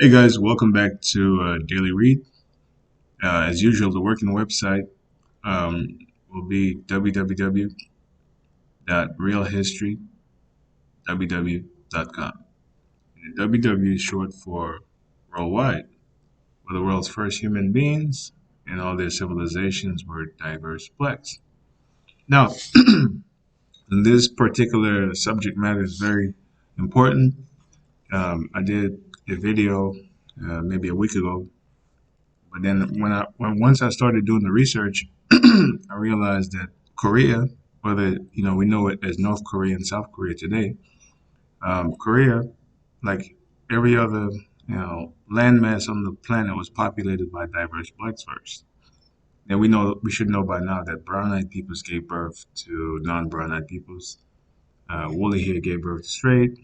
Hey guys, welcome back to Daily Read. As usual, the working website um, will be www.realhistoryww.com. And WW is short for worldwide, where the world's first human beings and all their civilizations were diverse blacks. Now, this particular subject matter is very important. I did a video maybe a week ago. But then once I started doing the research, I realized that Korea, whether we know it as North Korea and South Korea today, Korea, like every other landmass on the planet, was populated by diverse blacks first. And we should know by now that brown-eyed peoples gave birth to non-brown-eyed peoples. Woolly hair gave birth to straight.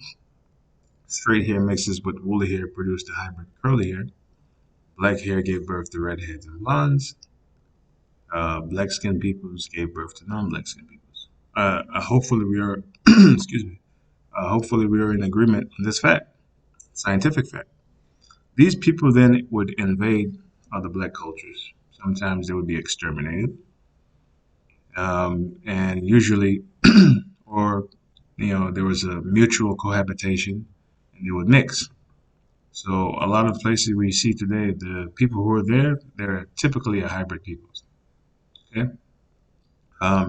Straight hair mixes with woolly hair produced a hybrid curly hair. Black hair gave birth to redheads and blondes. Black skinned peoples gave birth to non-black skinned peoples. Hopefully we are, excuse me. Hopefully we are in agreement on this fact, scientific fact. These people then would invade other black cultures. Sometimes they would be exterminated, and usually, or there was a mutual cohabitation, and they would mix. So a lot of places we see today, the people who are there, they're typically a hybrid peoples. Okay.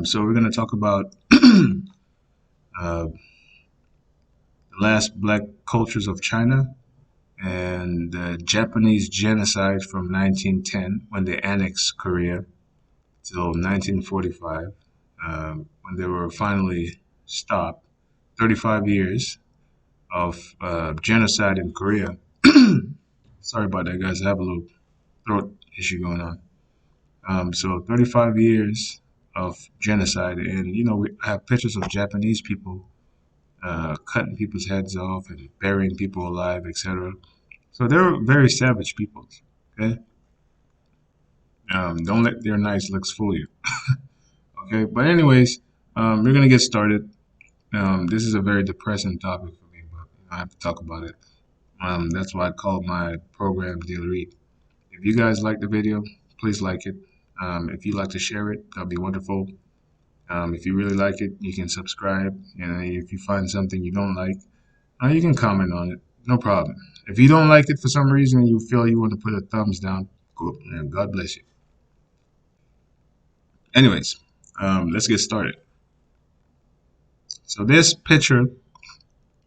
So we're going to talk about the last black cultures of China and the Japanese genocide from 1910 when they annexed Korea till 1945 when they were finally stopped. 35 years of genocide in Korea. Sorry about that, guys. I have a little throat issue going on. So 35 years of genocide, and we have pictures of Japanese people cutting people's heads off and burying people alive, etc. So they're very savage people. Okay, don't let their nice looks fool you. Okay, but anyways, we're gonna get started. This is a very depressing topic for me, but I have to talk about it. That's why I called my program Daily Read. If you guys like the video, please like it. If you'd like to share it, that'd be wonderful. If you really like it, you can subscribe. And if you find something you don't like, you can comment on it. No problem. If you don't like it for some reason and you feel you want to put a thumbs down, cool. And God bless you. Anyways, let's get started. So this picture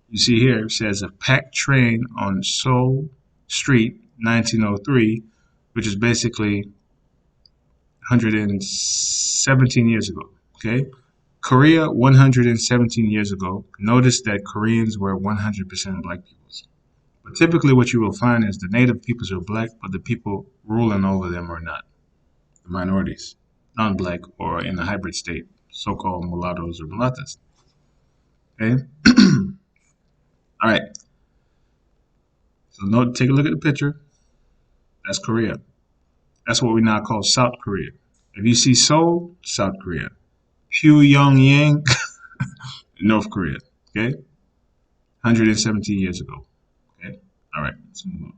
you see here says a packed train on Seoul Street, 1903, which is basically 117 years ago. Okay, Korea 117 years ago. Notice that Koreans were 100% black peoples. But typically what you will find is the native peoples are black, but the people ruling over them are not. The minorities, non-black or in a hybrid state, so-called mulattoes or mulattas. Okay? All right. So take a look at the picture. That's Korea. That's what we now call South Korea. If you see Seoul, South Korea. Pyongyang, North Korea. Okay? 117 years ago. Okay? All right. Let's move on.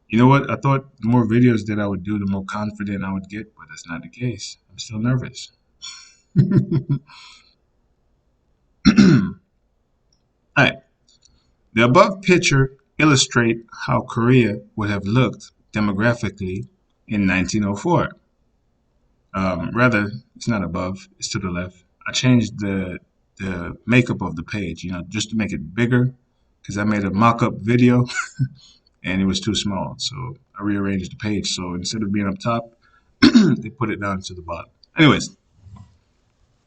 You know what? I thought the more videos that I would do, the more confident I would get, but that's not the case. I'm still nervous. All right. The above picture illustrates how Korea would have looked demographically in 1904. Rather, it's not above, it's to the left. I changed the makeup of the page, just to make it bigger, because I made a mock-up video and it was too small. So I rearranged the page. So instead of being up top, they put it down to the bottom. Anyways,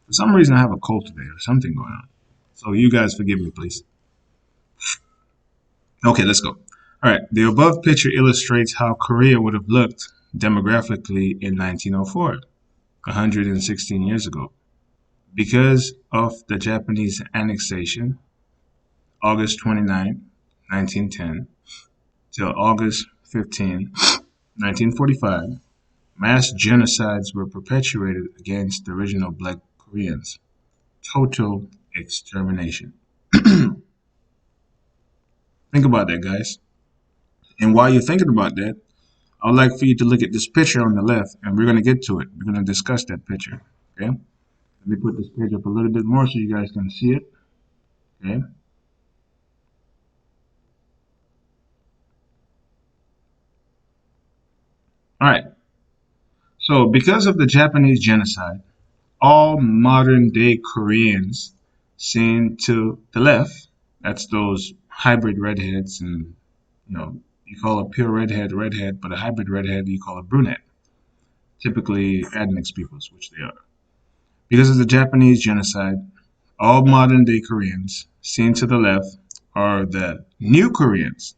for some reason I have a cold today or something going on. So you guys forgive me, please. Okay, let's go. All right, the above picture illustrates how Korea would have looked demographically in 1904, 116 years ago. Because of the Japanese annexation, August 29, 1910, till August 15, 1945, mass genocides were perpetuated against the original black Koreans. Total extermination. Think about that, guys. And while you're thinking about that, I would like for you to look at this picture on the left, and we're going to get to it. We're going to discuss that picture. Okay? Let me put this page up a little bit more so you guys can see it. Okay? All right. So, because of the Japanese genocide, all modern day Koreans seen to the left, that's those hybrid redheads, and you call a pure redhead, but a hybrid redhead you call a brunette. Typically admixed peoples, which they are. Because of the Japanese genocide, all modern day Koreans seen to the left are the new Koreans.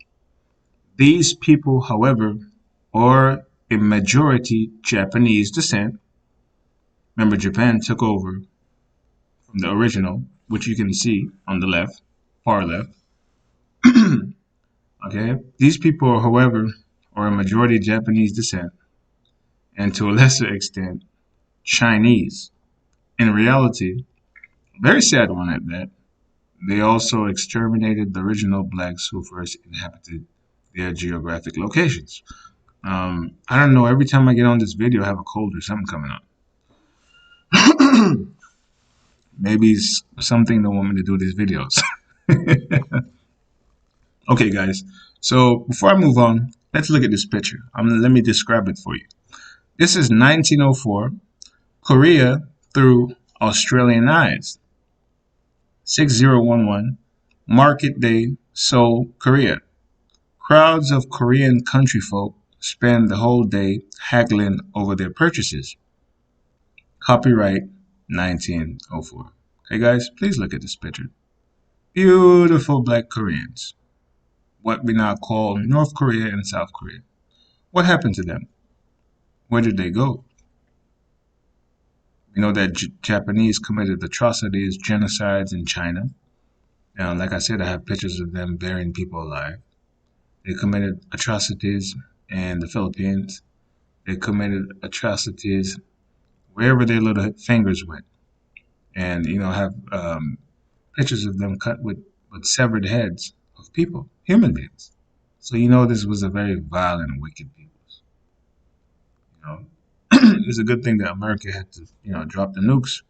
These people, however, are in majority Japanese descent. Remember, Japan took over from the original, which you can see on the left, far left. Okay, these people, however, are a majority Japanese descent, and to a lesser extent, Chinese. In reality, very sad one at that. They also exterminated the original blacks who first inhabited their geographic locations. I don't know. Every time I get on this video, I have a cold or something coming up. Maybe it's something they want me to do these videos. Okay, guys. So before I move on, let's look at this picture. Let me describe it for you. This is 1904, Korea through Australian eyes. 6011, Market Day, Seoul, Korea. Crowds of Korean countryfolk spend the whole day haggling over their purchases. Copyright 1904. Okay, guys, please look at this picture. Beautiful black Koreans. What we now call North Korea and South Korea. What happened to them? Where did they go? We know that Japanese committed atrocities, genocides in China. Now, like I said, I have pictures of them burying people alive. They committed atrocities in the Philippines. They committed atrocities wherever their little fingers went. And, have pictures of them cut with severed heads of people, human beings. So this was a very violent, wicked people. It's a good thing that America had to, drop the nukes.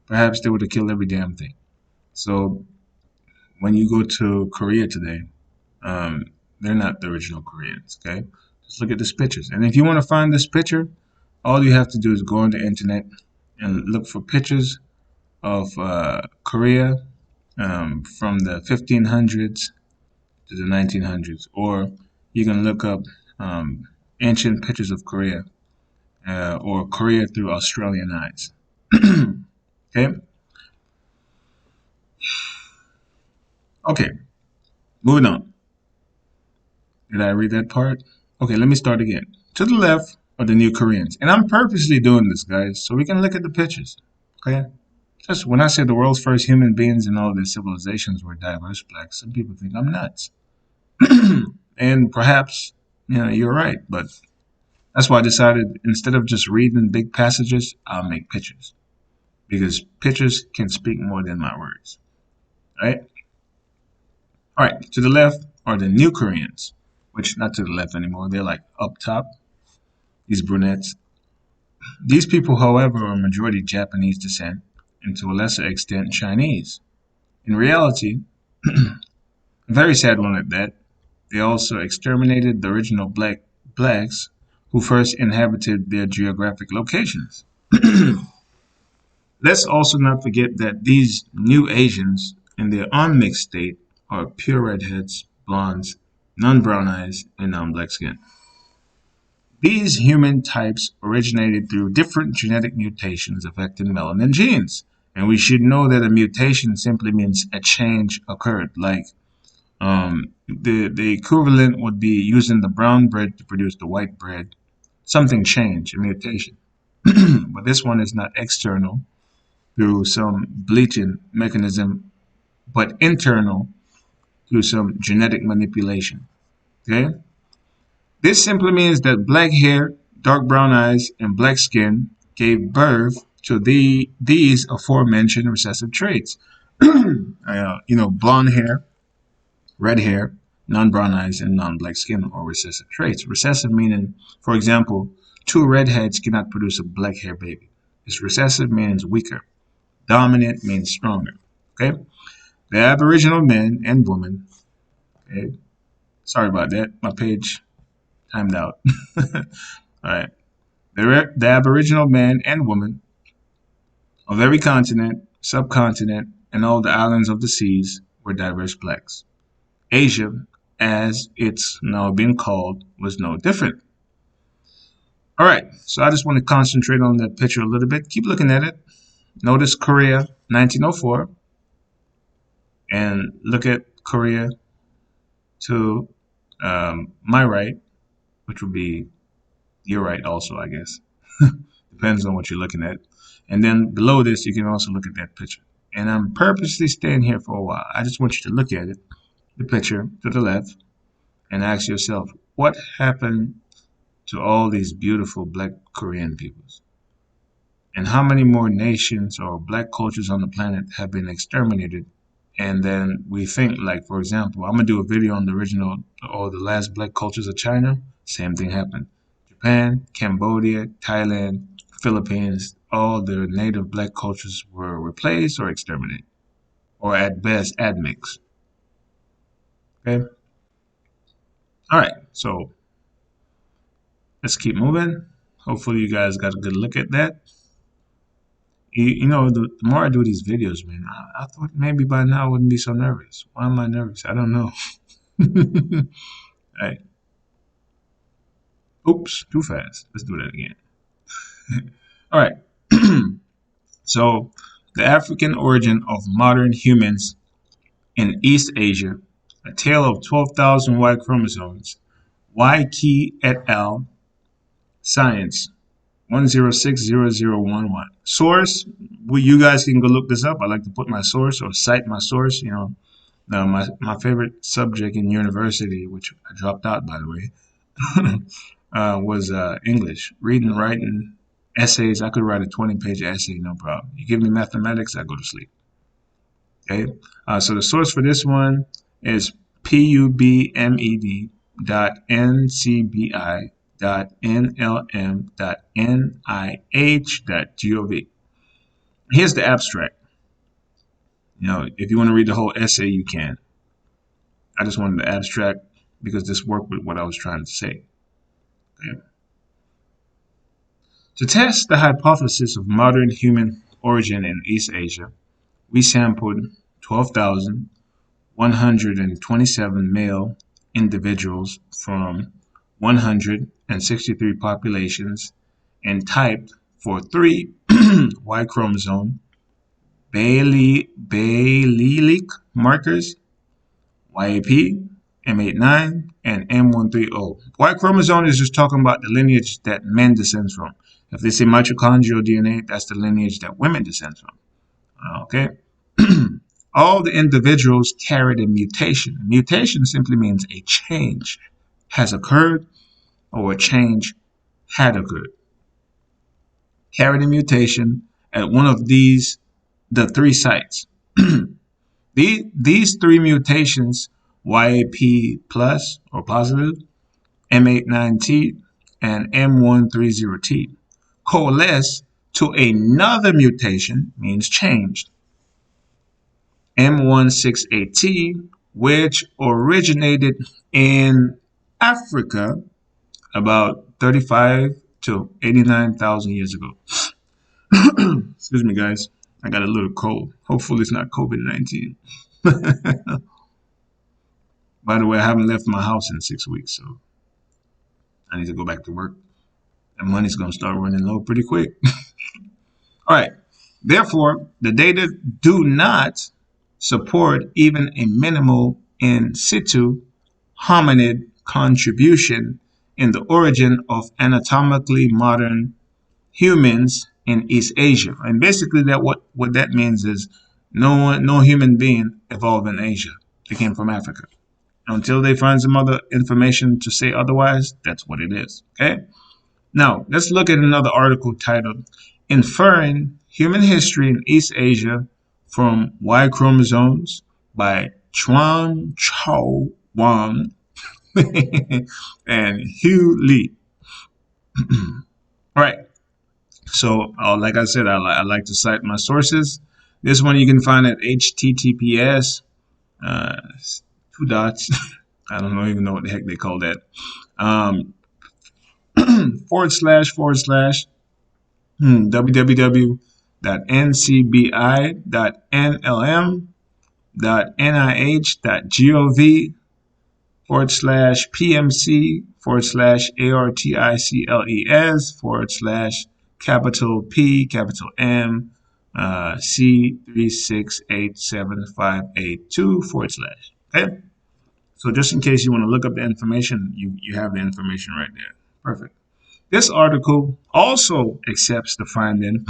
Perhaps they would have killed every damn thing. So when you go to Korea today, they're not the original Koreans, okay? Just look at these pictures. And if you want to find this picture, all you have to do is go on the internet and look for pictures of Korea from the 1500s to the 1900s. Or you can look up ancient pictures of Korea or Korea through Australian eyes. Okay? Okay, moving on. Did I read that part? Okay, let me start again. To the left are the new Koreans. And I'm purposely doing this, guys, so we can look at the pictures. Okay? Just when I say the world's first human beings in all their civilizations were diverse blacks, some people think I'm nuts. And perhaps, you're right. But that's why I decided instead of just reading big passages, I'll make pictures. Because pictures can speak more than my words. Right? All right, to the left are the new Koreans, which not to the left anymore. They're like up top, these brunettes. These people, however, are majority Japanese descent and to a lesser extent Chinese. In reality, a very sad one at that, they also exterminated the original blacks who first inhabited their geographic locations. Let's also not forget that these new Asians in their unmixed state are pure redheads, blondes, non-brown eyes, and non-black skin. These human types originated through different genetic mutations affecting melanin genes. And we should know that a mutation simply means a change occurred. Like the equivalent would be using the brown bread to produce the white bread. Something changed, a mutation. But this one is not external through some bleaching mechanism, but internal through some genetic manipulation. Okay? This simply means that black hair, dark brown eyes, and black skin gave birth to these aforementioned recessive traits. Blonde hair, red hair, non-brown eyes, and non-black skin, or recessive traits. Recessive meaning, for example, two redheads cannot produce a black hair baby. This recessive means weaker. Dominant means stronger. Okay? The Aboriginal men and women. Okay? Sorry about that. My page timed out. All right. The Aboriginal men and women of every continent, subcontinent, and all the islands of the seas were diverse blacks. Asia, as it's now been called, was no different. All right, so I just want to concentrate on that picture a little bit. Keep looking at it. Notice Korea, 1904, and look at Korea to my right, which would be your right also, I guess. Depends on what you're looking at. And then below this, you can also look at that picture. And I'm purposely staying here for a while. I just want you to look at it, the picture to the left, and ask yourself, what happened to all these beautiful black Korean peoples? And how many more nations or black cultures on the planet have been exterminated? And then we think, like, for example, I'm going to do a video on the original or the last black cultures of China. Same thing happened. Japan, Cambodia, Thailand, Philippines, all the native black cultures were replaced or exterminated, or at best admixed. Okay? All right, so let's keep moving. Hopefully you guys got a good look at that. You know, the more I do these videos, man, I thought maybe by now I wouldn't be so nervous. Why am I nervous? I don't know. All right. Oops, too fast. Let's do that again. All right. So, the African origin of modern humans in East Asia, a tale of 12,000 Y chromosomes, Y. Key et al. Science, 1060011. Source, you guys can go look this up. I like to put my source or cite my source. You know, my favorite subject in university, which I dropped out, by the way, was English. Reading, writing, essays. I could write a 20-page essay, no problem. You give me mathematics, I go to sleep. Okay, so the source for this one is pubmed.nlm.nih.gov. Here's the abstract. You know, if you want to read the whole essay, you can. I just wanted the abstract because this worked with what I was trying to say. Okay. To test the hypothesis of modern human origin in East Asia, we sampled 12,127 male individuals from 163 populations and typed for 3 Y chromosome Paleolithic markers, YAP, M89, and M130. Y chromosome is just talking about the lineage that men descend from. If they say mitochondrial DNA, that's the lineage that women descend from. Okay? All the individuals carried a mutation. Mutation simply means a change has occurred or a change had occurred. Carried a mutation at one of the 3 sites. These 3 mutations, YAP plus or positive, M89T, and M130T, coalesce to another mutation, means changed, M168T, which originated in Africa about 35 to 89,000 years ago. Excuse me, guys. I got a little cold. Hopefully it's not COVID-19. By the way, I haven't left my house in 6 weeks, so I need to go back to work. And money's going to start running low pretty quick. All right. Therefore, the data do not support even a minimal in situ hominid contribution in the origin of anatomically modern humans in East Asia. And basically that what that means is no human being evolved in Asia. They came from Africa. Until they find some other information to say otherwise, that's what it is. Okay? Now, let's look at another article titled Inferring Human History in East Asia from Y Chromosomes by Chuan Chao Wang, and Hugh Lee. All right. So, like I said, I like to cite my sources. This one you can find at https uh, two dots. I don't even know what the heck they call that. Um, // www.ncbi.nlm.nis/PMC/ARTICLES/C3687582 /. Okay? So just in case you want to look up the information, you have the information right there. Perfect. This article also accepts the finding,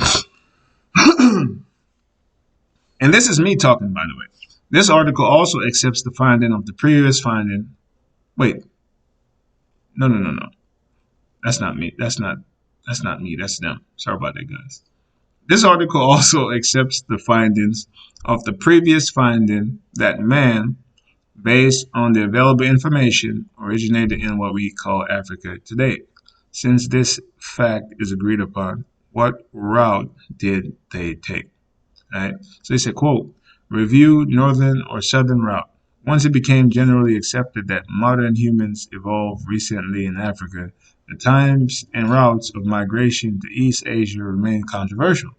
and this is me talking, by the way. This article also accepts the finding of the previous finding. Wait, no. That's not me. That's not me. That's them. Sorry about that, guys. This article also accepts the findings of the previous finding that man, based on the available information, originated in what we call Africa today. Since this fact is agreed upon, what route did they take? Right? So they said, quote, review northern or southern route. Once it became generally accepted that modern humans evolved recently in Africa, the times and routes of migration to East Asia remained controversial.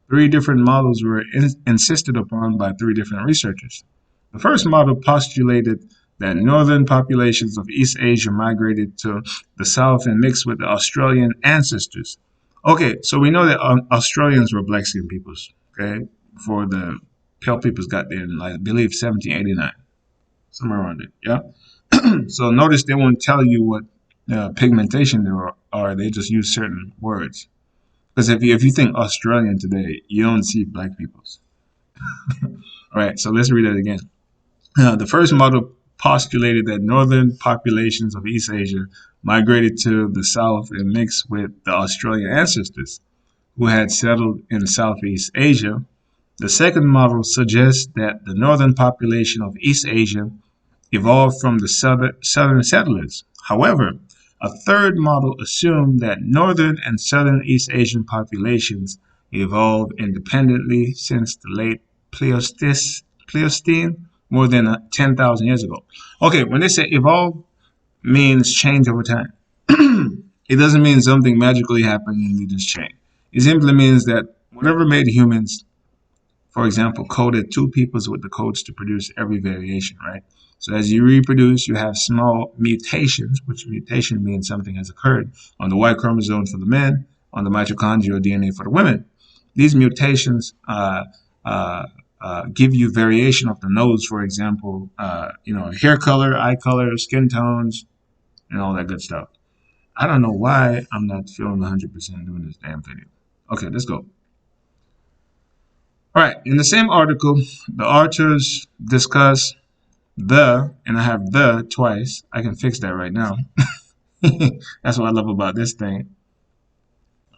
Three different models were insisted upon by three different researchers. The first model postulated that northern populations of East Asia migrated to the south and mixed with the Australian ancestors. Okay, so we know that Australians were black skinned peoples, okay, before the pale peoples got there in, I believe, 1789, somewhere around it, yeah? So notice they won't tell you what pigmentation there are, they just use certain words. Because if you think Australian today, you don't see black peoples. All right, so let's read it again. The first model postulated that northern populations of East Asia migrated to the south and mixed with the Australian ancestors who had settled in Southeast Asia. The second model suggests that the northern population of East Asia evolved from the southern settlers. However, a third model assumed that northern and southern East Asian populations evolved independently since the late Pleistocene, more than 10,000 years ago. Okay, when they say evolve, means change over time. It doesn't mean something magically happened and we just change. It simply means that whatever made humans, for example, coded two peoples with the codes to produce every variation, right? So as you reproduce, you have small mutations, which mutation means something has occurred on the Y chromosome for the men, on the mitochondrial DNA for the women. These mutations give you variation of the nodes, for example, hair color, eye color, skin tones, and all that good stuff. I don't know why I'm not feeling 100% doing this damn video. Okay, let's go. All right, in the same article, the authors discuss and I have the twice. I can fix that right now. That's what I love about this thing.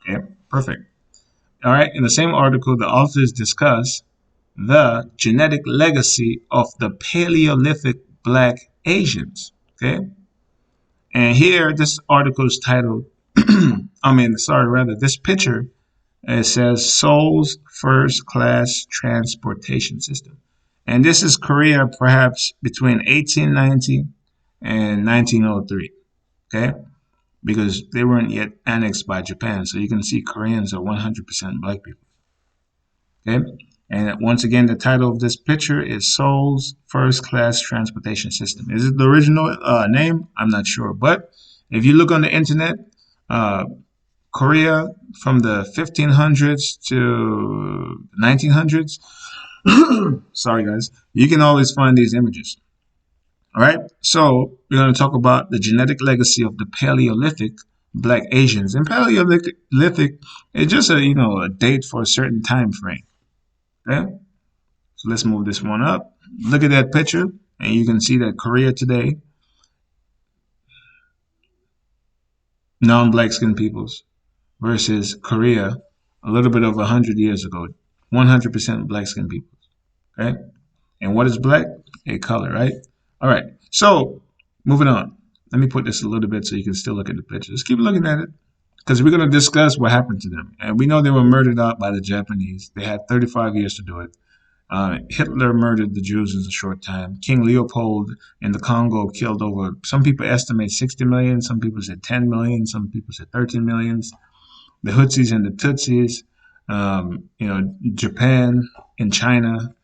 Okay, perfect. All right, in the same article, the authors discuss the genetic legacy of the Paleolithic Black Asians. Okay, and here this article is titled, this picture, it says Seoul's first class transportation system. And this is Korea perhaps between 1890 and 1903. Okay? Because they weren't yet annexed by Japan. So you can see Koreans are 100% black people. Okay? And once again, the title of this picture is Seoul's first class transportation system. Is it the original name? I'm not sure. But if you look on the internet, Korea from the 1500s to 1900s. Sorry, guys. You can always find these images. All right. So we're going to talk about the genetic legacy of the Paleolithic Black Asians. And Paleolithic is just a date for a certain time frame. Okay. So let's move this one up. Look at that picture, and you can see that Korea today, non-black skinned peoples, versus Korea a little bit over 100 years ago, 100% black skinned people. Okay? And what is black? A color, right? All right. So moving on. Let me put this a little bit so you can still look at the picture. Just keep looking at it because we're going to discuss what happened to them. And we know they were murdered out by the Japanese. They had 35 years to do it. Hitler murdered the Jews in a short time. King Leopold in the Congo killed over, some people estimate 60 million, some people say 10 million, some people say 13 million. The Hutsis and the Tutsis, Japan and China,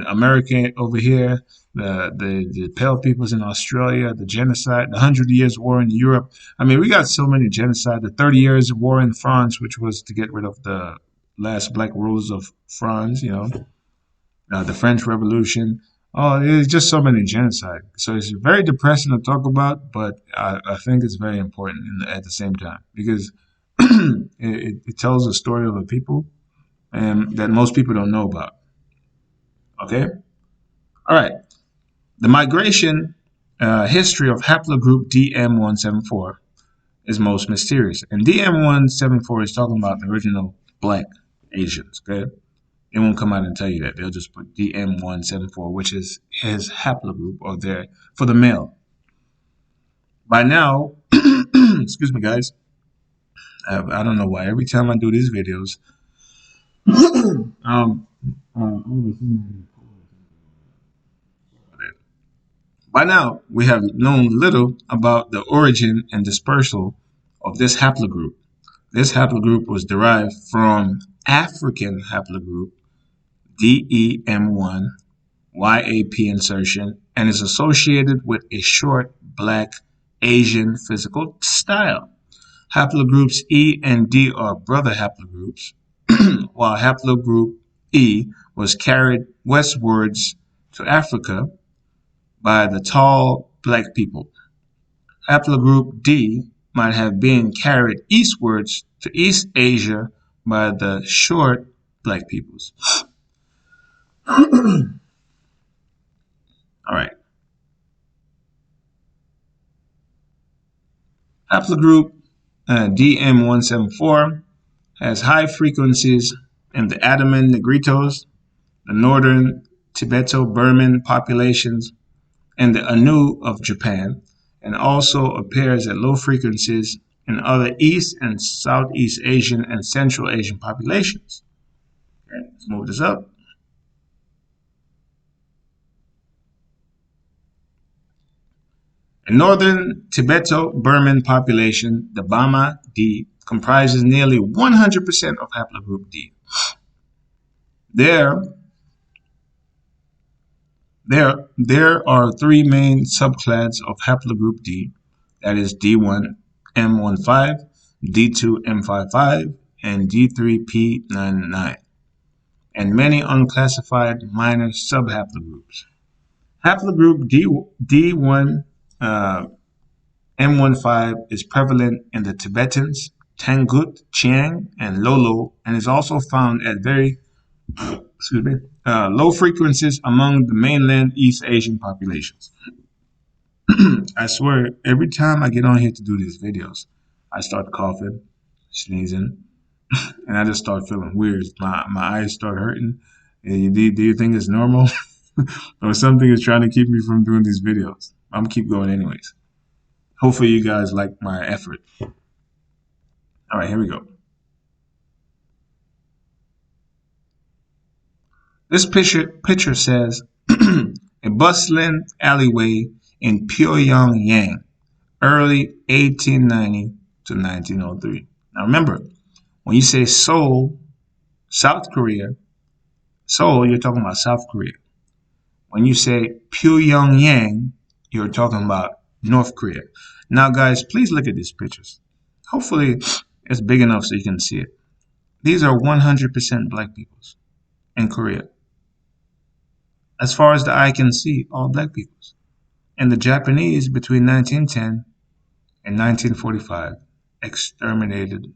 America over here, the Pale Peoples in Australia, the genocide, the 100 Years War in Europe. I mean, we got so many genocide. The 30 Years War in France, which was to get rid of the last black rulers of France, the French Revolution. Oh, there's just so many genocide. So it's very depressing to talk about, but I think it's very important at the same time because it tells a story of a people that most people don't know about. Okay? All right. The migration history of haplogroup DM174 is most mysterious. And DM174 is talking about the original black Asians. Okay? It won't come out and tell you that. They'll just put DM174, which is his haplogroup or their for the male. By now, excuse me, guys. I don't know why. Every time I do these videos, by now we have known little about the origin and dispersal of this haplogroup. This haplogroup was derived from African haplogroup DEM1 YAP insertion and is associated with a short black Asian physical style. Haplogroups E and D are brother haplogroups, while haplogroup E was carried westwards to Africa by the tall black people. Haplogroup D might have been carried eastwards to East Asia by the short black peoples. All right. Haplogroup DM174 has high frequencies in the Andaman Negritos, the northern Tibeto-Burman populations, and the Ainu of Japan, and also appears at low frequencies in other East and Southeast Asian and Central Asian populations. Okay, let's move this up. In northern Tibeto-Burman population, the Bama D comprises nearly 100% of haplogroup D. There are three main subclads of haplogroup D, that is D1M15, D2M55, and D3P99, and many unclassified minor subhaplogroups. Haplogroup D1 M15 is prevalent in the Tibetans, Tangut, Chiang, and Lolo, and is also found at very low frequencies among the mainland East Asian populations. I swear, every time I get on here to do these videos, I start coughing, sneezing, and I just start feeling weird. My eyes start hurting. Do you think it's normal? Or something is trying to keep me from doing these videos? I'm gonna keep going anyways. Hopefully you guys like my effort. All right, here we go. This picture says a bustling alleyway in Pyongyang, early 1890 to 1903. Now remember, when you say Seoul, South Korea, Seoul, you're talking about South Korea. When you say Pyongyang, you're talking about North Korea. Now, guys, please look at these pictures. Hopefully, it's big enough so you can see it. These are 100% black peoples in Korea. As far as the eye can see, all black peoples. And the Japanese, between 1910 and 1945, exterminated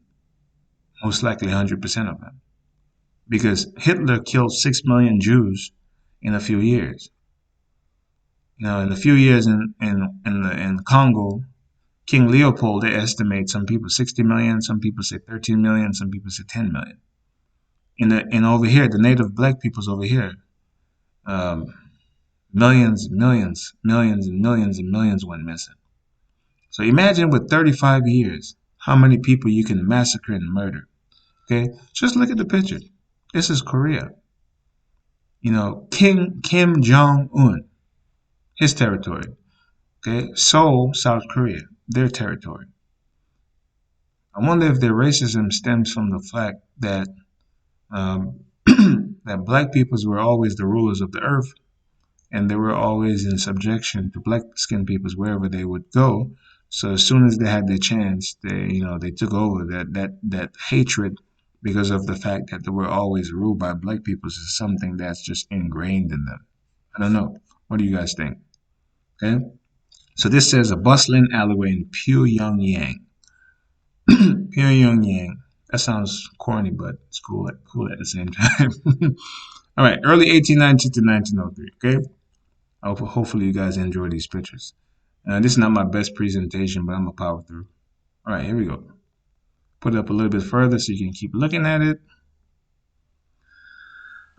most likely 100% of them. Because Hitler killed 6 million Jews in a few years. Now, in a few years in Congo, King Leopold, they estimate some people 60 million, some people say 13 million, some people say 10 million. And over here, the native black peoples over here, Millions, millions, millions, and millions and millions went missing. So imagine with 35 years, how many people you can massacre and murder. Okay, just look at the picture. This is Korea. King Kim Jong Un, his territory. Okay, Seoul, South Korea, their territory. I wonder if their racism stems from the fact that um, that black peoples were always the rulers of the earth, and they were always in subjection to black skinned peoples wherever they would go. So as soon as they had their chance, they took over. That hatred, because of the fact that they were always ruled by black peoples, is something that's just ingrained in them. I don't know. What do you guys think? Okay. So this says a bustling alleyway in Pyongyang. Pyongyang. That sounds corny, but it's cool at the same time. All right, early 1890 to 1903. Okay, hopefully you guys enjoy these pictures. This is not my best presentation, but I'm gonna power through. All right, here we go. Put it up a little bit further so you can keep looking at it.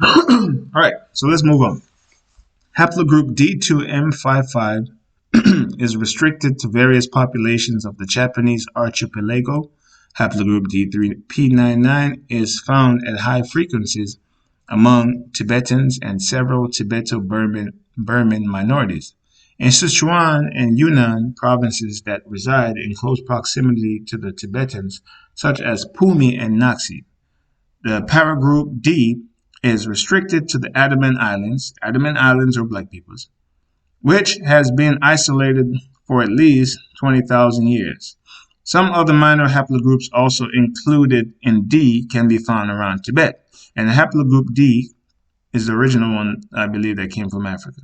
All right, so let's move on. Haplogroup D2M55 is restricted to various populations of the Japanese archipelago. Haplogroup D3P99 is found at high frequencies among Tibetans and several Tibeto-Burman minorities. In Sichuan and Yunnan provinces that reside in close proximity to the Tibetans, such as Pumi and Naxi. The paragroup D is restricted to the Andaman Islands. Andaman Islands are black peoples, which has been isolated for at least 20,000 years. Some other minor haplogroups also included in D can be found around Tibet. And haplogroup D is the original one, I believe, that came from Africa.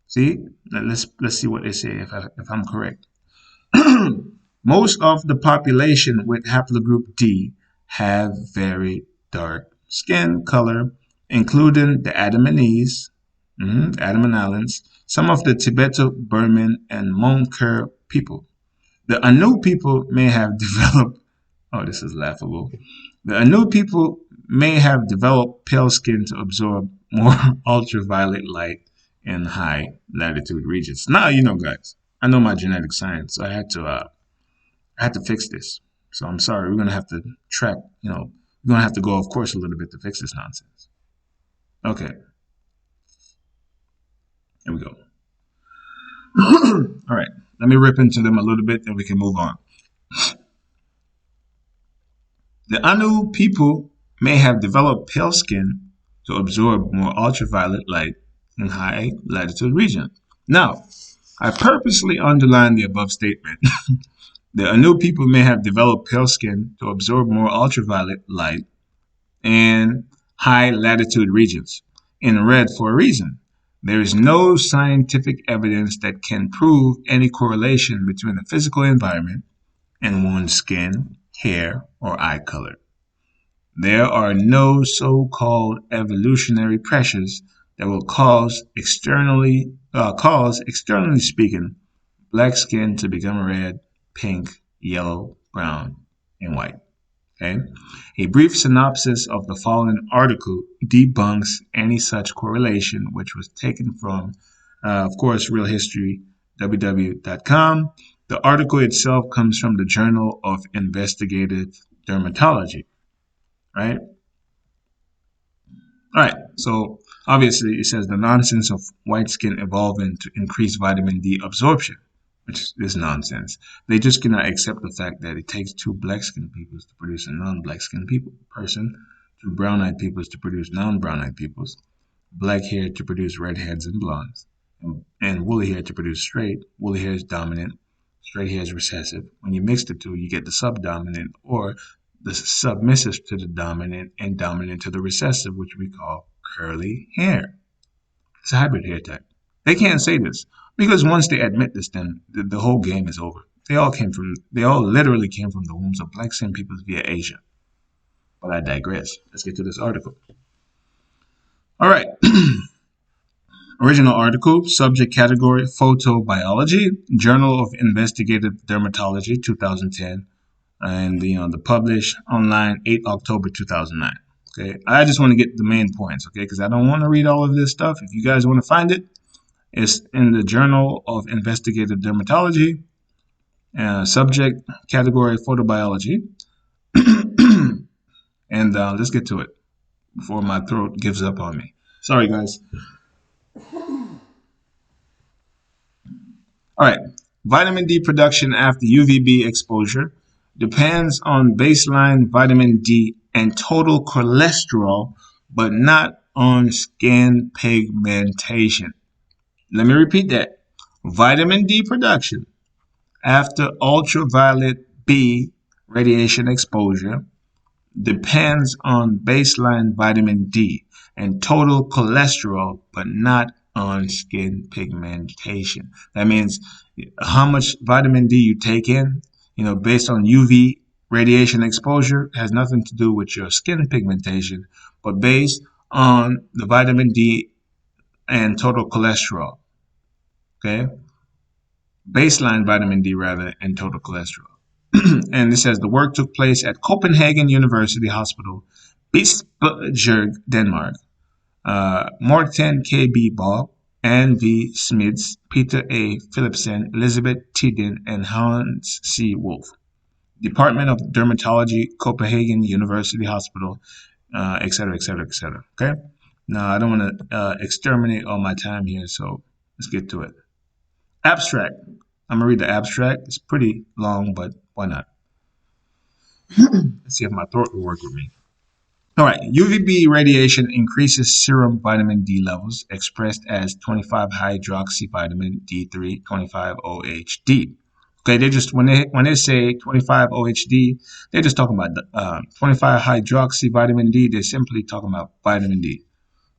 See? Let's see what they say if I'm correct. Most of the population with haplogroup D have very dark skin color, including the Andamanese, Andaman Islands, some of the Tibeto-Burman and Monker people. The Anu people may have developed, oh, this is laughable. The Anu people may have developed pale skin to absorb more ultraviolet light in high latitude regions. Now, guys, I know my genetic science, so I had to fix this. So I'm sorry, we're gonna have to we're gonna have to go off course a little bit to fix this nonsense. Okay, here we go. All right, let me rip into them a little bit, and we can move on. The Anu people may have developed pale skin to absorb more ultraviolet light in high latitude regions. Now, I purposely underlined the above statement. The Anu people may have developed pale skin to absorb more ultraviolet light in high latitude regions in red for a reason. There is no scientific evidence that can prove any correlation between the physical environment and one's skin, hair, or eye color. There are no so-called evolutionary pressures that will cause externally speaking, black skin to become red, pink, yellow, brown, and white. Okay? A brief synopsis of the following article debunks any such correlation, which was taken from, of course, Real History, www.com. The article itself comes from the Journal of Investigative Dermatology, right? All right, so obviously it says the nonsense of white skin evolving to increase vitamin D absorption, which is nonsense. They just cannot accept the fact that it takes two black-skinned peoples to produce a non-black-skinned person, two brown-eyed peoples to produce non-brown-eyed peoples, black hair to produce redheads and blondes, and woolly hair to produce straight. Woolly hair is dominant, straight hair is recessive. When you mix the two, you get the subdominant or the submissive to the dominant and dominant to the recessive, which we call curly hair. It's a hybrid hair type. They can't say this because once they admit this, then the whole game is over. They all literally came from the wombs of black skinned peoples via Asia. But I digress. Let's get to this article. All right. Original article, subject category, photobiology, Journal of Investigative Dermatology, 2010. And the published online 8 October 2009. Okay, I just want to get the main points, okay, because I don't want to read all of this stuff. If you guys want to find it, It's in the Journal of Investigative Dermatology, subject category photobiology. And let's get to it before my throat gives up on me. Sorry, guys. All right. Vitamin D production after UVB exposure depends on baseline vitamin D and total cholesterol, but not on skin pigmentation. Let me repeat that. Vitamin D production after ultraviolet B radiation exposure depends on baseline vitamin D and total cholesterol, but not on skin pigmentation. That means how much vitamin D you take in, based on UV radiation exposure has nothing to do with your skin pigmentation, but based on the vitamin D and total cholesterol. Okay? Baseline vitamin D rather and total cholesterol. And it says the work took place at Copenhagen University Hospital, Bispebjerg, Denmark. Morten K.B. Ball, Ann V. Smids, Peter A. Philipsen, Elizabeth Tidden, and Hans C. Wolf. Department of Dermatology, Copenhagen University Hospital, etc., etc., etc. Okay? Now, I don't want to exterminate all my time here, so let's get to it. Abstract. I'm going to read the abstract. It's pretty long, but why not? Let's see if my throat will work with me. All right. UVB radiation increases serum vitamin D levels expressed as 25-hydroxyvitamin D3, 25-OHD. Okay, they just when they say 25-OHD, they're just talking about 25-hydroxyvitamin D. They're simply talking about vitamin D.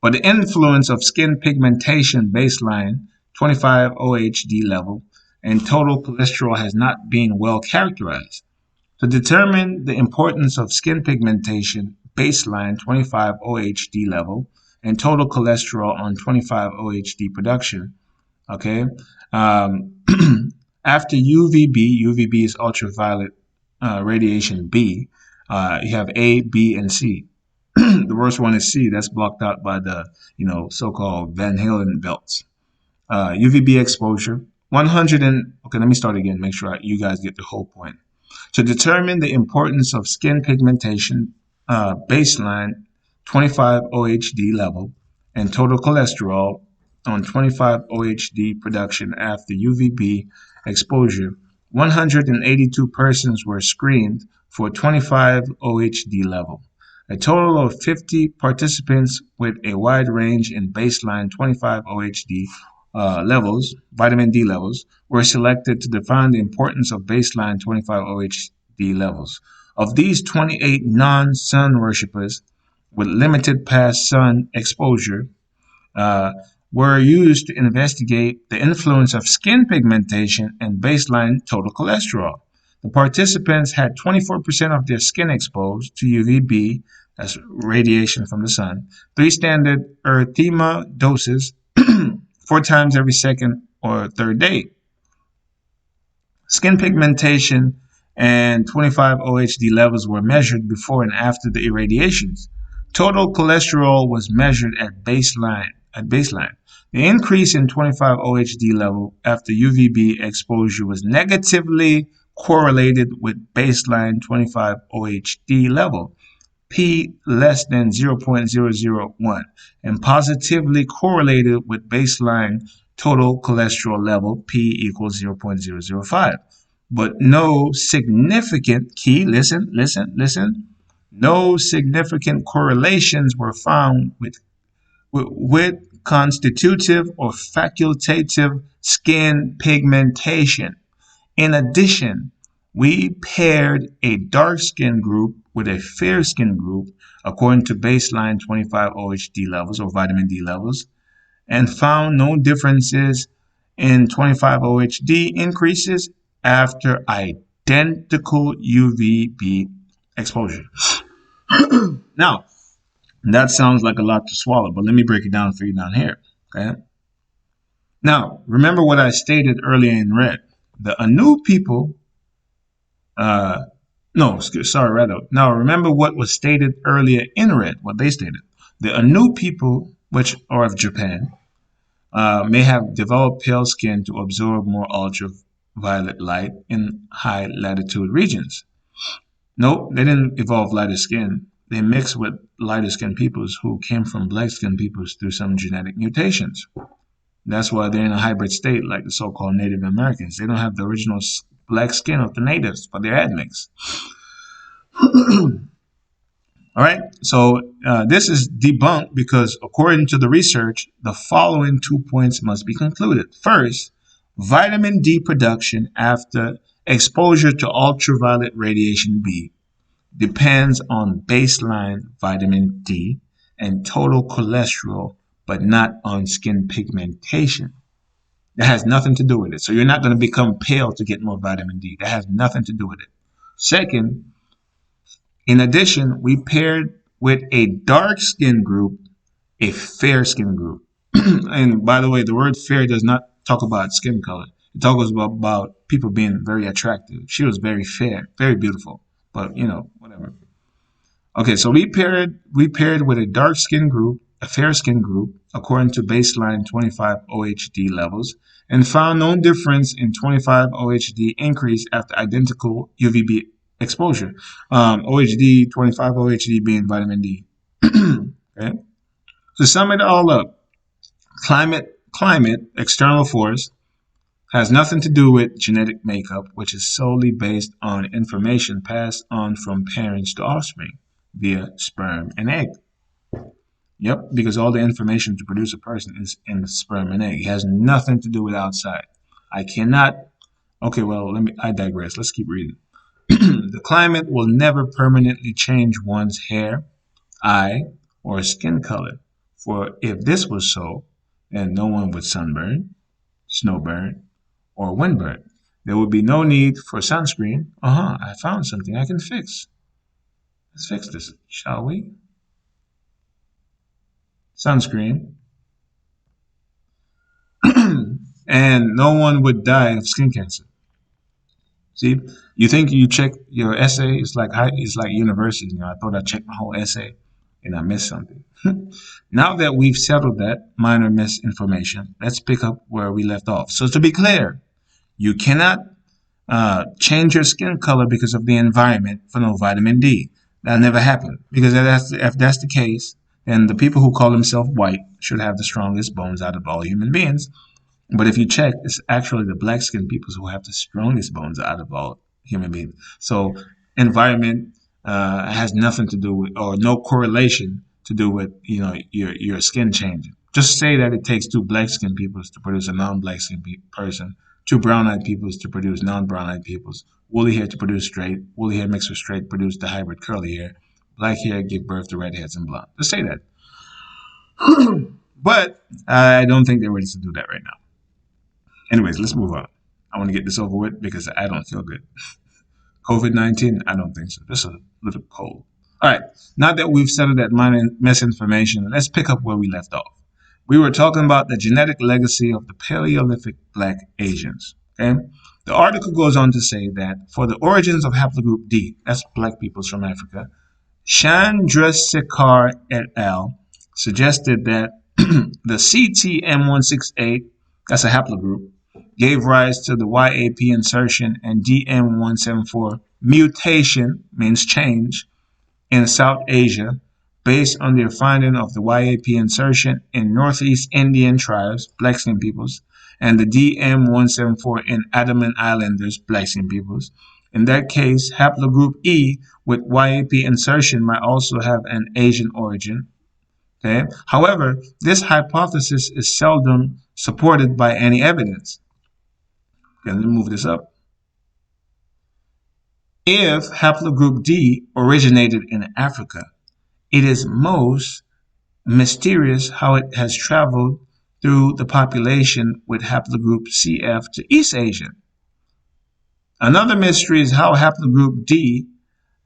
But the influence of skin pigmentation baseline 25-OHD level and total cholesterol has not been well characterized. To determine the importance of skin pigmentation baseline 25-OHD level and total cholesterol on 25-OHD production, okay, after UVB is ultraviolet radiation B, you have A, B, and C. The worst one is C. That's blocked out by the, so-called Van Halen belts. UVB exposure, 100 and, okay, let me start again, make sure you guys get the whole point. To determine the importance of skin pigmentation, baseline 25-OHD level and total cholesterol on 25-OHD production after UVB exposure, 182 persons were screened for 25-OHD level. A total of 50 participants with a wide range in baseline 25-OHD levels, vitamin D levels, were selected to define the importance of baseline 25-OHD levels. Of these, 28 non-sun worshippers with limited past sun exposure were used to investigate the influence of skin pigmentation and baseline total cholesterol. The participants had 24% of their skin exposed to UVB, that's radiation from the sun, 3 standard erythema doses, 4 times every second or third day. Skin pigmentation and 25-OHD levels were measured before and after the irradiations. Total cholesterol was measured at baseline. The increase in 25-OHD level after UVB exposure was negatively correlated with baseline 25-OHD level, P less than 0.001, and positively correlated with baseline total cholesterol level, P equals 0.005. But no significant, no significant correlations were found with constitutive or facultative skin pigmentation. In addition, we paired a dark skin group with a fair skin group according to baseline 25-OHD levels or vitamin D levels and found no differences in 25-OHD increases after identical UVB exposure. Now, that sounds like a lot to swallow, but let me break it down for you down here. Okay. Now, remember what I stated earlier in red. The Anu people, now remember what was stated earlier in red, what they stated. The Anu people, which are of Japan, may have developed pale skin to absorb more ultraviolet light in high latitude regions. Nope, they didn't evolve lighter skin. They mixed with lighter skinned peoples who came from black skinned peoples through some genetic mutations. That's why they're in a hybrid state, like the so called Native Americans. They don't have the original black skin of the natives, but they're admixed. All right, so this is debunked because, according to the research, the following 2 points must be concluded. First, vitamin D production after exposure to ultraviolet radiation B depends on baseline vitamin D and total cholesterol, but not on skin pigmentation. That has nothing to do with it. So you're not going to become pale to get more vitamin D. That has nothing to do with it. Second, in addition, we paired with a dark skin group a fair skin group. And by the way, the word fair does not talk about skin color. It talks about people being very attractive. She was very fair, very beautiful, but whatever. Okay, so we paired with a dark skin group, a fair skin group, according to baseline 25 OHD levels, and found no difference in 25 OHD increase after identical UVB exposure. OHD, 25 OHD being vitamin D. Okay. To sum it all up, climate, external force, has nothing to do with genetic makeup, which is solely based on information passed on from parents to offspring via sperm and egg. Yep, because all the information to produce a person is in the sperm and egg. It has nothing to do with outside. I cannot. Okay, well, I digress. Let's keep reading. The climate will never permanently change one's hair, eye, or skin color. For if this was so, then no one would sunburn, snowburn, or windburn. There would be no need for sunscreen. I found something I can fix. Let's fix this, shall we? Sunscreen. And no one would die of skin cancer. See, you think you check your essay? It's like university. I thought I checked my whole essay, and I missed something. Now that we've settled that minor misinformation, let's pick up where we left off. So to be clear, you cannot change your skin color because of the environment for no vitamin D. That'll never happen. Because if that's the case, then the people who call themselves white should have the strongest bones out of all human beings. But if you check, it's actually the black skinned peoples who have the strongest bones out of all human beings. So environment has nothing to do with, or no correlation to do with, your skin changing. Just say that it takes two black skinned peoples to produce a non-black skinned person, two brown-eyed peoples to produce non-brown-eyed peoples, woolly hair to produce straight, woolly hair mixed with straight produce the hybrid curly hair, black hair give birth to redheads and blonde. Just say that. But I don't think they're ready to do that right now. Anyways, let's move on. I want to get this over with because I don't feel good. COVID-19, I don't think so. Just a little cold. All right, now that we've settled that minor misinformation, let's pick up where we left off. We were talking about the genetic legacy of the Paleolithic black Asians. Okay? The article goes on to say that for the origins of haplogroup D, that's black peoples from Africa, Chandrasekhar et al. Suggested that the CTM168, that's a haplogroup, gave rise to the YAP insertion and DM174 mutation, means change, in South Asia, based on their finding of the YAP insertion in Northeast Indian tribes, black skin peoples, and the DM174 in Andaman Islanders, black skin peoples. In that case, haplogroup E with YAP insertion might also have an Asian origin. Okay? However, this hypothesis is seldom supported by any evidence. Okay, let me move this up. If haplogroup D originated in Africa, it is most mysterious how it has traveled through the population with haplogroup CF to East Asia. Another mystery is how haplogroup D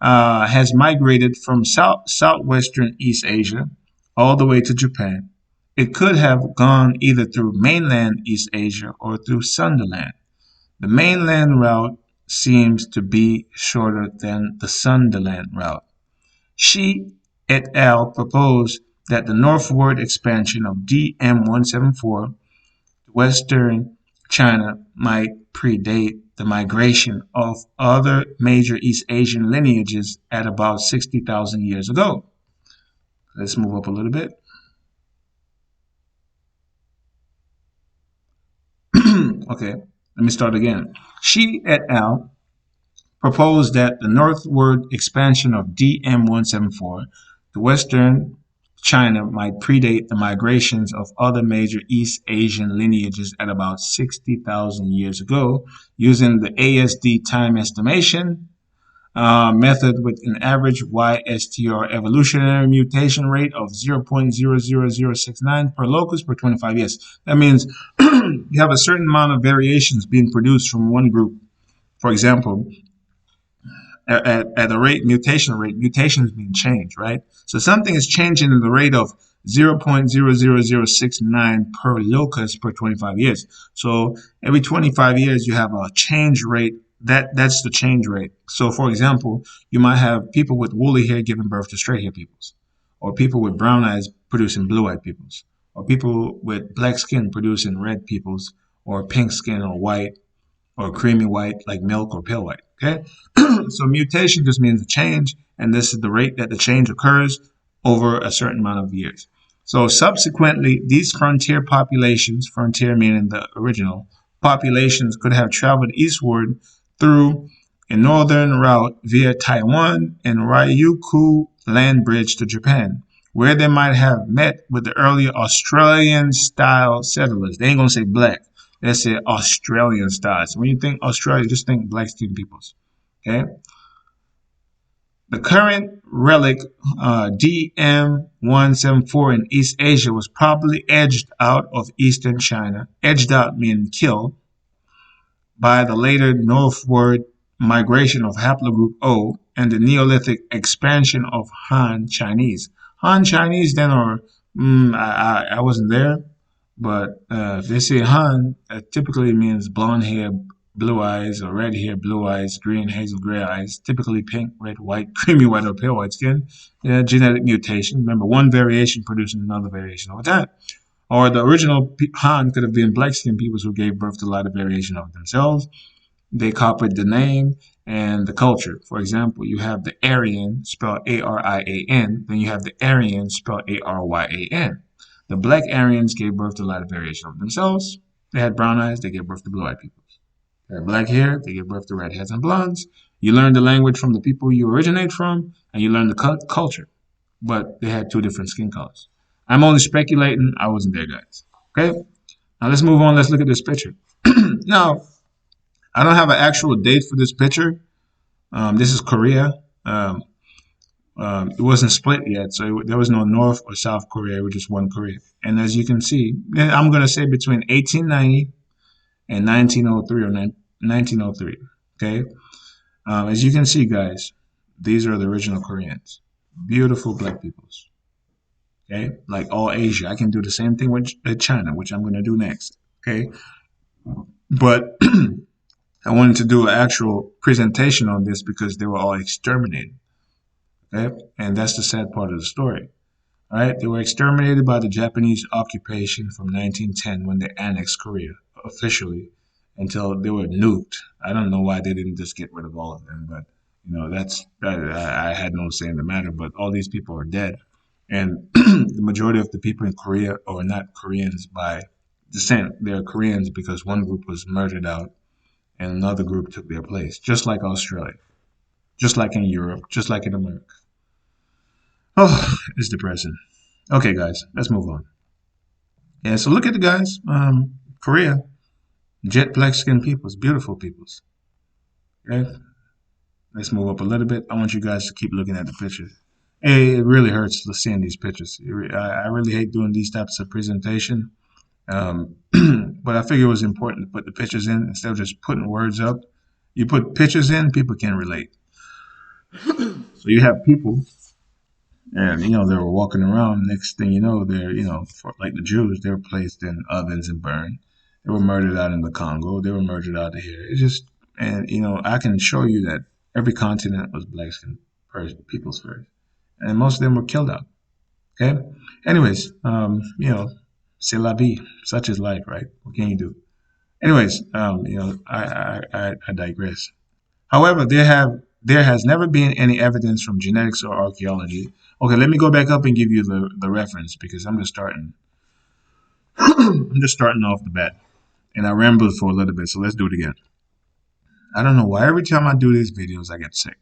has migrated from southwestern East Asia all the way to Japan. It could have gone either through mainland East Asia or through Sunderland. The mainland route seems to be shorter than the Sunderland route. She et al. Proposed that the northward expansion of DM174 Western China might predate the migration of other major East Asian lineages at about 60,000 years ago. Let's move up a little bit. Okay, let me start again. Shi et al. Proposed that the northward expansion of DM-174 to western China might predate the migrations of other major East Asian lineages at about 60,000 years ago, using the ASD time estimation method with an average YSTR evolutionary mutation rate of 0.00069 per locus per 25 years. That means you have a certain amount of variations being produced from one group. For example, at a mutation rate, mutations being changed, right? So something is changing in the rate of 0.00069 per locus per 25 years. So every 25 years, you have a change rate. That's the change rate. So, for example, you might have people with woolly hair giving birth to straight hair peoples, or people with brown eyes producing blue-eyed peoples, or people with black skin producing red peoples, or pink skin or white, or creamy white like milk or pale white. Okay, so mutation just means a change, and this is the rate that the change occurs over a certain amount of years. So subsequently, these frontier populations, frontier meaning the original populations, could have traveled eastward through a northern route via Taiwan and Ryukyu land bridge to Japan, where they might have met with the earlier Australian-style settlers. They ain't gonna say black. They say Australian style. So when you think Australia, just think black skinned peoples. Okay. The current relic DM-174 in East Asia was probably edged out of eastern China. Edged out meaning killed by the later northward migration of haplogroup O and the Neolithic expansion of Han Chinese. Han Chinese then, or I wasn't there, but if they say Han, it typically means blonde hair, blue eyes, or red hair, blue eyes, green, hazel, gray eyes, typically pink, red, white, creamy white, or pale white skin. Genetic mutation. Remember, one variation producing another variation over time. Or the original Han could have been black skinned people who gave birth to a lot of variation of themselves. They copied the name and the culture. For example, you have the Aryan, spelled A-R-I-A-N, then you have the Aryan, spelled A-R-Y-A-N. The black Aryans gave birth to a lot of variation of themselves. They had brown eyes, they gave birth to blue-eyed people. They had black hair, they gave birth to redheads and blondes. You learn the language from the people you originate from, and you learn the culture. But they had two different skin colors. I'm only speculating. I wasn't there, guys. Okay? Now let's move on. Let's look at this picture. Now, I don't have an actual date for this picture. This is Korea. It wasn't split yet, so there was no North or South Korea. It was just one Korea. And as you can see, I'm going to say between 1890 and 1903 or 1903. Okay. As you can see, guys, these are the original Koreans. Beautiful black peoples. Okay. Like all Asia. I can do the same thing with China, which I'm going to do next. Okay. But I wanted to do an actual presentation on this because they were all exterminated. Okay? And that's the sad part of the story. All right? They were exterminated by the Japanese occupation from 1910 when they annexed Korea officially until they were nuked. I don't know why they didn't just get rid of all of them, but I had no say in the matter. But all these people are dead, and the majority of the people in Korea are not Koreans by descent. They're Koreans because one group was murdered out and another group took their place, just like Australia, just like in Europe, just like in America. Oh, it's depressing. Okay, guys, let's move on. Yeah, so look at the guys. Korea, jet black skinned peoples, beautiful peoples. Okay, let's move up a little bit. I want you guys to keep looking at the pictures. It really hurts seeing these pictures. I really hate doing these types of presentation. But I figure it was important to put the pictures in instead of just putting words up. You put pictures in, people can relate. So you have people, and they were walking around. Next thing you know, they're like the Jews, they were placed in ovens and burned. They were murdered out in the Congo. They were murdered out of here. It's just, and I can show you that every continent was black skinned people's first, and most of them were killed out. Okay. Anyways, C'est la vie. Such is life, right? What can you do? Anyways, I digress. However, there has never been any evidence from genetics or archaeology. Okay, let me go back up and give you the reference because I'm just starting off the bat. And I rambled for a little bit, so let's do it again. I don't know why every time I do these videos I get sick.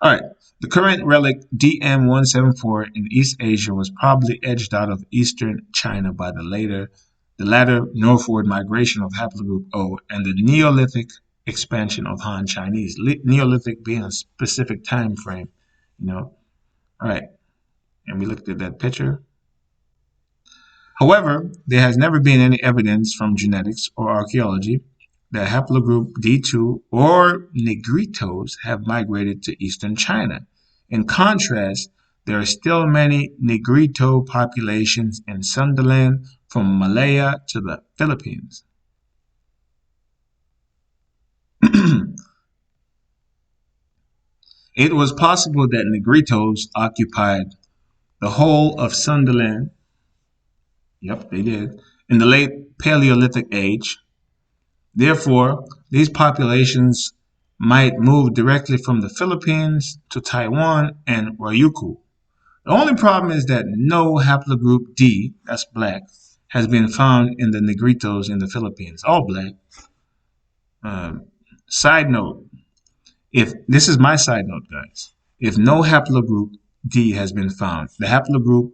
Alright. The current relic DM-174 in East Asia was probably edged out of eastern China by the latter northward migration of haplogroup O and the Neolithic expansion of Han Chinese. Neolithic being a specific time frame, you know. All right, and we looked at that picture. However, there has never been any evidence from genetics or archaeology that haplogroup D2 or Negritos have migrated to eastern China. In contrast, there are still many Negrito populations in Sundaland from Malaya to the Philippines. It was possible that Negritos occupied the whole of Sundaland. Yep, they did. In the late Paleolithic age. Therefore, these populations might move directly from the Philippines to Taiwan and Ryukyu. The only problem is that no haplogroup D, that's black, has been found in the Negritos in the Philippines, all black. Side note, if this is my side note, guys, if no haplogroup D has been found, the haplogroup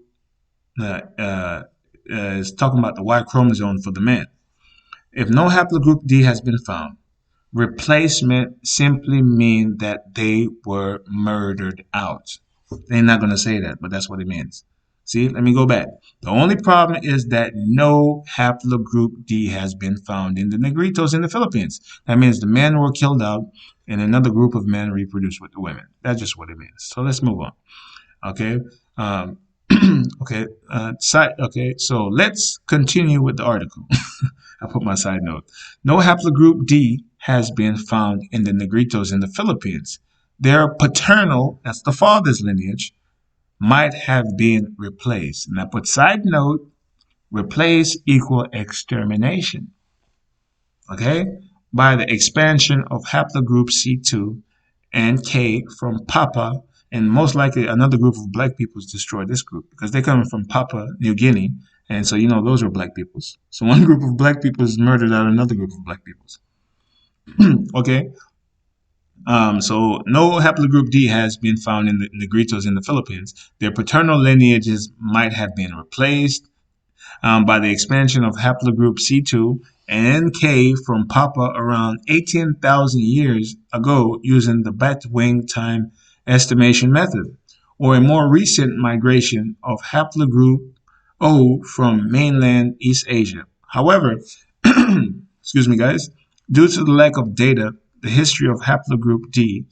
is talking about the Y chromosome for the man. If no haplogroup D has been found, replacement simply means that they were murdered out. They're not going to say that, but that's what it means. See, let me go back. The only problem is that no haplogroup D has been found in the Negritos in the Philippines. That means the men were killed out and another group of men reproduced with the women. That's just what it means. So let's move on. Okay. Okay, so let's continue with the article. I put my side note. No haplogroup D has been found in the Negritos in the Philippines. Their paternal, that's the father's lineage, might have been replaced. And I put side note, replace equal extermination. Okay? By the expansion of haplogroup C2 and K from Papa, and most likely another group of black peoples destroyed this group because they're coming from Papua New Guinea, and so those are black peoples. So one group of black peoples murdered out another group of black peoples. Okay, so no haplogroup D has been found in the Negritos in the Philippines. Their paternal lineages might have been replaced by the expansion of haplogroup C2 and K from Papa around 18,000 years ago using the bat-wing time estimation method, or a more recent migration of haplogroup O from mainland East Asia. However, excuse me guys, due to the lack of data, the history of haplogroup D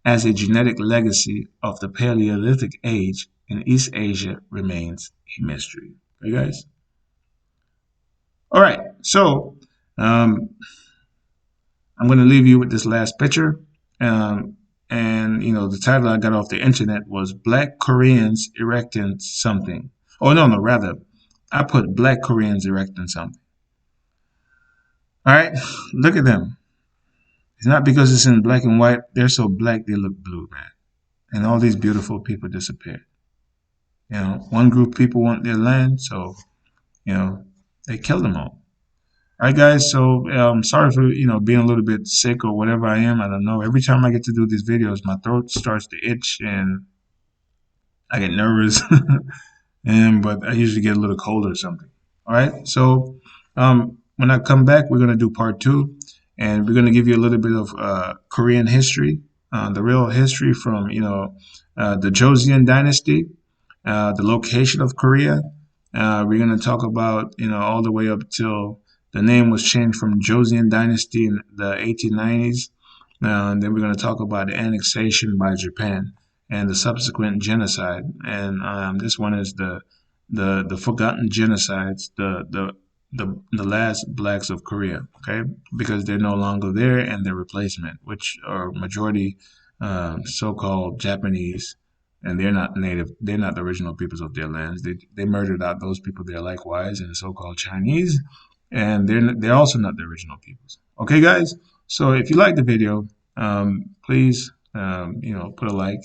as a genetic legacy of the Paleolithic age in East Asia remains a mystery. Okay guys? All right, so I'm going to leave you with this last picture. And the title I got off the internet was Black Koreans Erecting Something. Oh, no, rather, I put Black Koreans Erecting Something. All right, look at them. It's not because it's in black and white. They're so black they look blue, man. And all these beautiful people disappeared. One group of people want their land, so, they killed them all. All right, guys. So sorry for being a little bit sick or whatever I am. I don't know. Every time I get to do these videos, my throat starts to itch and I get nervous. But I usually get a little cold or something. All right. So when I come back, we're gonna do part 2, and we're gonna give you a little bit of Korean history, the real history from the Josean dynasty, the location of Korea. We're gonna talk about all the way up till the name was changed from Josean Dynasty in the 1890s. And then we're going to talk about the annexation by Japan and the subsequent genocide. And this one is the forgotten genocides, the last blacks of Korea, okay? Because they're no longer there, and their replacement, which are majority so-called Japanese and they're not native. They're not the original peoples of their lands. They murdered out those people there likewise, and the so-called Chinese, and they're also not the original peoples. Okay, guys. So if you like the video, please put a like,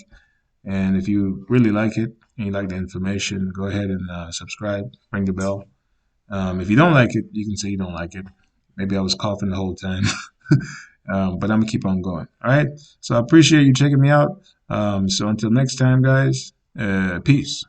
and if you really like it and you like the information, go ahead and subscribe, ring the bell. If you don't like it, you can say you don't like it. Maybe I was coughing the whole time. But I'm gonna keep on going. All right. So I appreciate you checking me out. So until next time, guys. Peace.